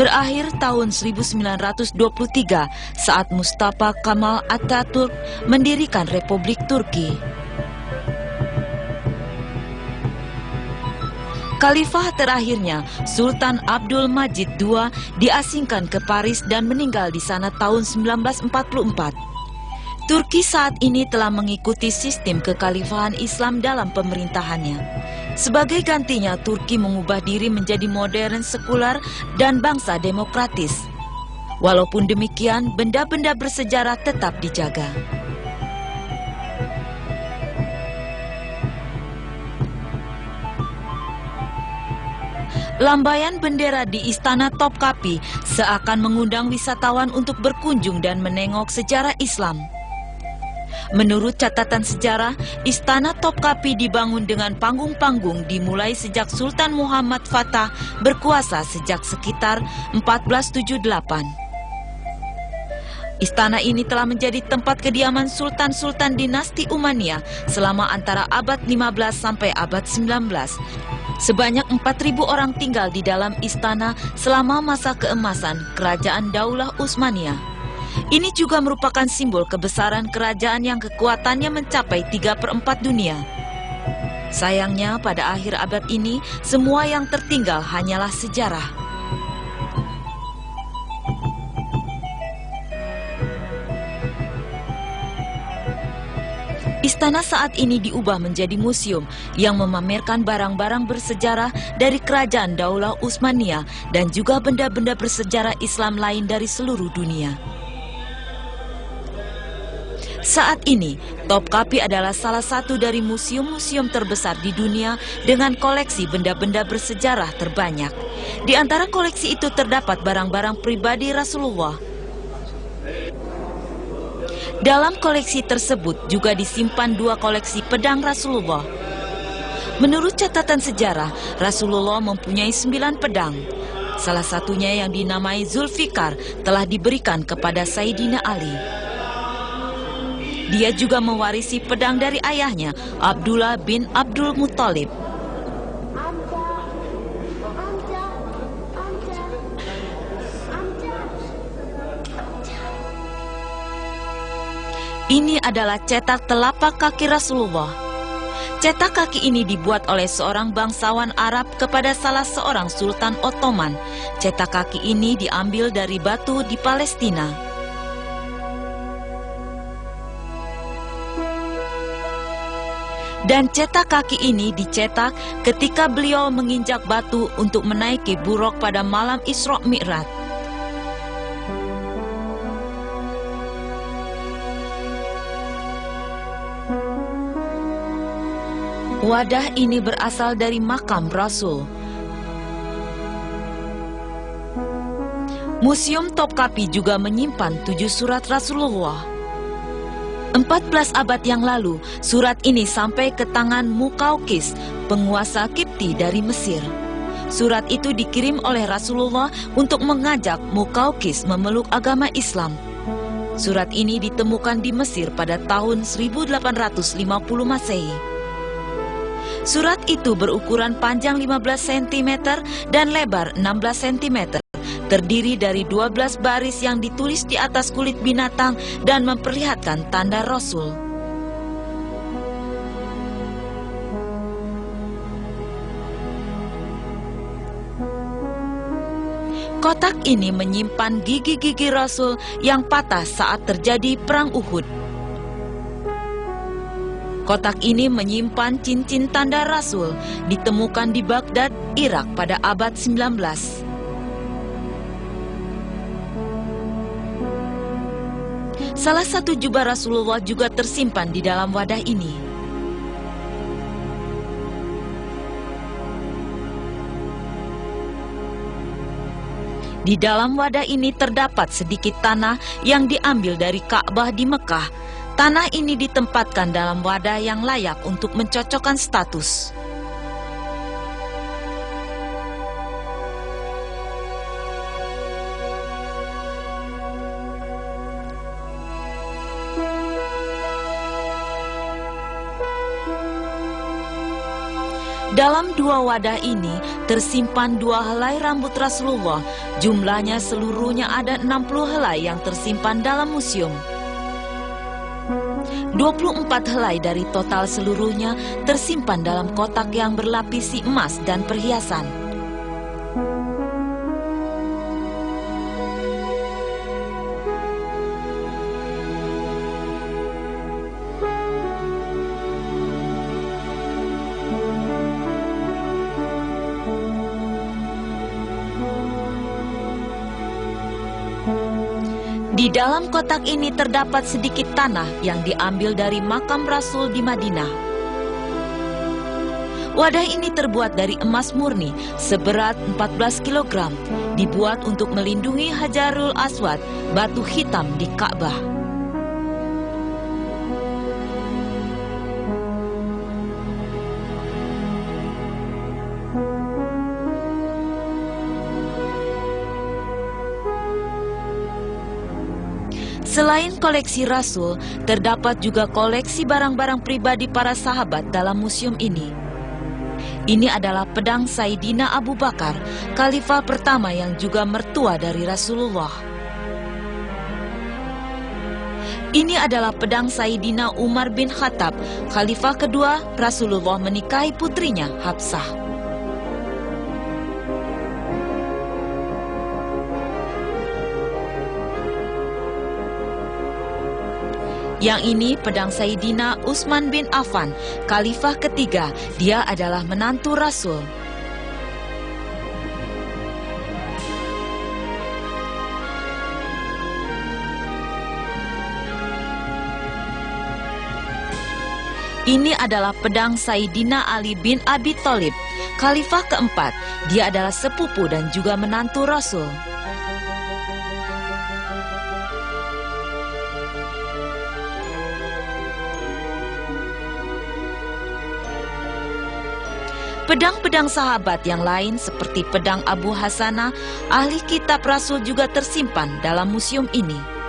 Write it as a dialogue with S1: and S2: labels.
S1: berakhir tahun 1923 saat Mustafa Kemal Atatürk mendirikan Republik Turki. Khalifah terakhirnya, Sultan Abdul Majid II, diasingkan ke Paris dan meninggal di sana tahun 1944. Turki saat ini telah mengikuti sistem kekhalifahan Islam dalam pemerintahannya. Sebagai gantinya, Turki mengubah diri menjadi modern, sekular, dan bangsa demokratis. Walaupun demikian, benda-benda bersejarah tetap dijaga. Lambaian bendera di Istana Topkapi seakan mengundang wisatawan untuk berkunjung dan menengok sejarah Islam. Menurut catatan sejarah, Istana Topkapi dibangun dengan panggung-panggung dimulai sejak Sultan Muhammad Fatah berkuasa sejak sekitar 1478. Istana ini telah menjadi tempat kediaman sultan-sultan dinasti Umayyah selama antara abad 15 sampai abad 19. Sebanyak 4.000 orang tinggal di dalam istana selama masa keemasan Kerajaan Daulah Utsmaniyah. Ini juga merupakan simbol kebesaran kerajaan yang kekuatannya mencapai 3/4 dunia. Sayangnya pada akhir abad ini, semua yang tertinggal hanyalah sejarah. Istana saat ini diubah menjadi museum yang memamerkan barang-barang bersejarah dari Kerajaan Daulah Utsmaniyah dan juga benda-benda bersejarah Islam lain dari seluruh dunia. Saat ini, Topkapi adalah salah satu dari museum-museum terbesar di dunia dengan koleksi benda-benda bersejarah terbanyak. Di antara koleksi itu terdapat barang-barang pribadi Rasulullah. Dalam koleksi tersebut juga disimpan 2 koleksi pedang Rasulullah. Menurut catatan sejarah, Rasulullah mempunyai 9 pedang. Salah satunya yang dinamai Zulfikar telah diberikan kepada Sayyidina Ali. Dia juga mewarisi pedang dari ayahnya, Abdullah bin Abdul Muthalib. Ini adalah cetak telapak kaki Rasulullah. Cetak kaki ini dibuat oleh seorang bangsawan Arab kepada salah seorang Sultan Ottoman. Cetak kaki ini diambil dari batu di Palestina. Dan cetak kaki ini dicetak ketika beliau menginjak batu untuk menaiki buraq pada malam Isra Mi'raj. Wadah ini berasal dari makam Rasul. Museum Topkapi juga menyimpan 7 surat Rasulullah. 14 abad yang lalu, surat ini sampai ke tangan Muqawqis, penguasa Kipti dari Mesir. Surat itu dikirim oleh Rasulullah untuk mengajak Muqawqis memeluk agama Islam. Surat ini ditemukan di Mesir pada tahun 1850 Masehi. Surat itu berukuran panjang 15 cm dan lebar 16 cm. Terdiri dari 12 baris yang ditulis di atas kulit binatang dan memperlihatkan tanda Rasul. Kotak ini menyimpan gigi-gigi Rasul yang patah saat terjadi Perang Uhud. Kotak ini menyimpan cincin tanda Rasul, ditemukan di Baghdad, Irak pada abad 19. Salah satu jubah Rasulullah juga tersimpan di dalam wadah ini. Di dalam wadah ini terdapat sedikit tanah yang diambil dari Ka'bah di Mekah. Tanah ini ditempatkan dalam wadah yang layak untuk mencocokkan status. dalam dua wadah ini tersimpan 2 helai rambut Rasulullah. Jumlahnya seluruhnya ada 60 helai yang tersimpan dalam museum. 24 helai dari total seluruhnya tersimpan dalam kotak yang berlapisi emas dan perhiasan. Di dalam kotak ini terdapat sedikit tanah yang diambil dari makam Rasul di Madinah. Wadah ini terbuat dari emas murni seberat 14 kg, dibuat untuk melindungi Hajarul Aswad, batu hitam di Ka'bah. Selain koleksi Rasul, terdapat juga koleksi barang-barang pribadi para sahabat dalam museum ini. Ini adalah pedang Sayyidina Abu Bakar, khalifah pertama yang juga mertua dari Rasulullah. Ini adalah pedang Sayyidina Umar bin Khattab, khalifah kedua Rasulullah menikahi putrinya Hafsah. Yang ini pedang Sayyidina Utsman bin Affan, khalifah ketiga. Dia adalah menantu Rasul. Ini adalah pedang Sayyidina Ali bin Abi Thalib, khalifah keempat. Dia adalah sepupu dan juga menantu Rasul. Pedang-pedang sahabat yang lain seperti pedang Abu Hasanah, ahli kitab Rasul juga tersimpan dalam museum ini.